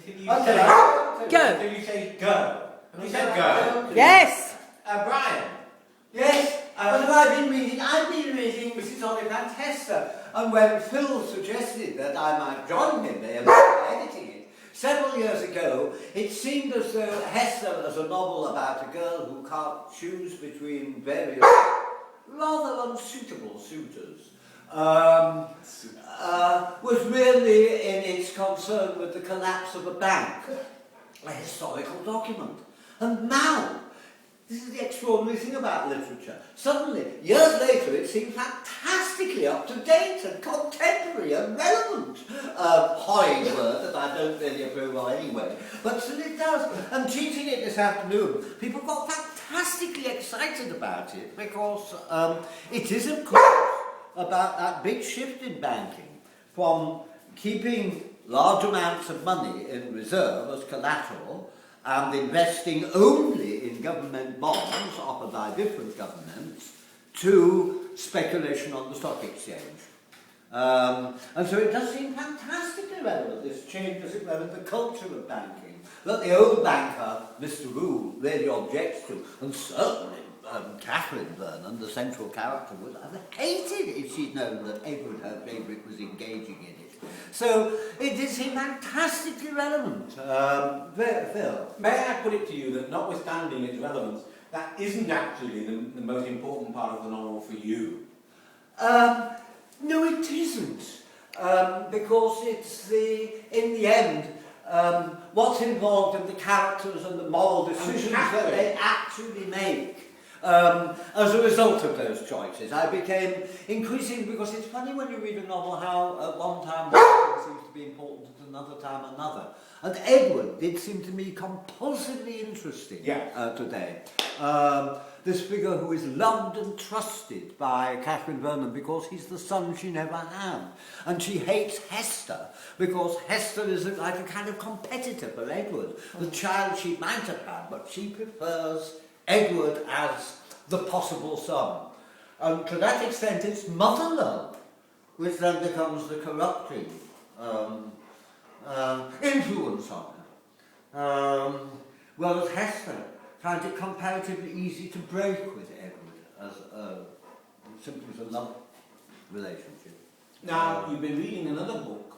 until you Okay. say Go. Until you say go. Have you said go? Yes. Brian. Yes, what have I been reading? I've been reading Mrs Oliphant Hester, and when Phil suggested that I might join him there editing it, several years ago, it seemed as though Hester, as a novel about a girl who can't choose between various rather unsuitable suitors, was really in its concern with the collapse of a bank, a historical document. And now, this is the extraordinary thing about literature. Suddenly, years later, it seems fantastically up to date and contemporary and relevant. Horrid word that I don't really approve of anyway, but still it does. And teaching it this afternoon, people got fantastically excited about it because it is, of course, about that big shift in banking from keeping large amounts of money in reserve as collateral and investing only in government bonds offered by different governments to speculation on the stock exchange. And so it does seem fantastically relevant, this change as it were in the culture of banking, that the old banker, Mr. Rule, really objects to, and certainly Catherine Vernon, the central character, would have hated if she'd known that Edward, her favourite, was engaging in it. So it did seem fantastically relevant. Phil? May I put it to you that notwithstanding its relevance, that isn't actually the most important part of the novel for you? No, it isn't. Because it's in the end, what's involved in the characters and the moral decisions that they actually make. As a result of those choices, I became increasingly, because it's funny when you read a novel how at one time one thing seems to be important, at another time another. And Edward did seem to me compulsively interesting today. This figure who is loved and trusted by Catherine Vernon because he's the son she never had. And she hates Hester because Hester is like a kind of competitor for Edward, the child she might have had, but she prefers Edward as the possible son. And to that extent it's mother love, which then becomes the corrupting influence on her. Whereas Hester found it comparatively easy to break with Edward simply as a love relationship. Now, you've been reading another book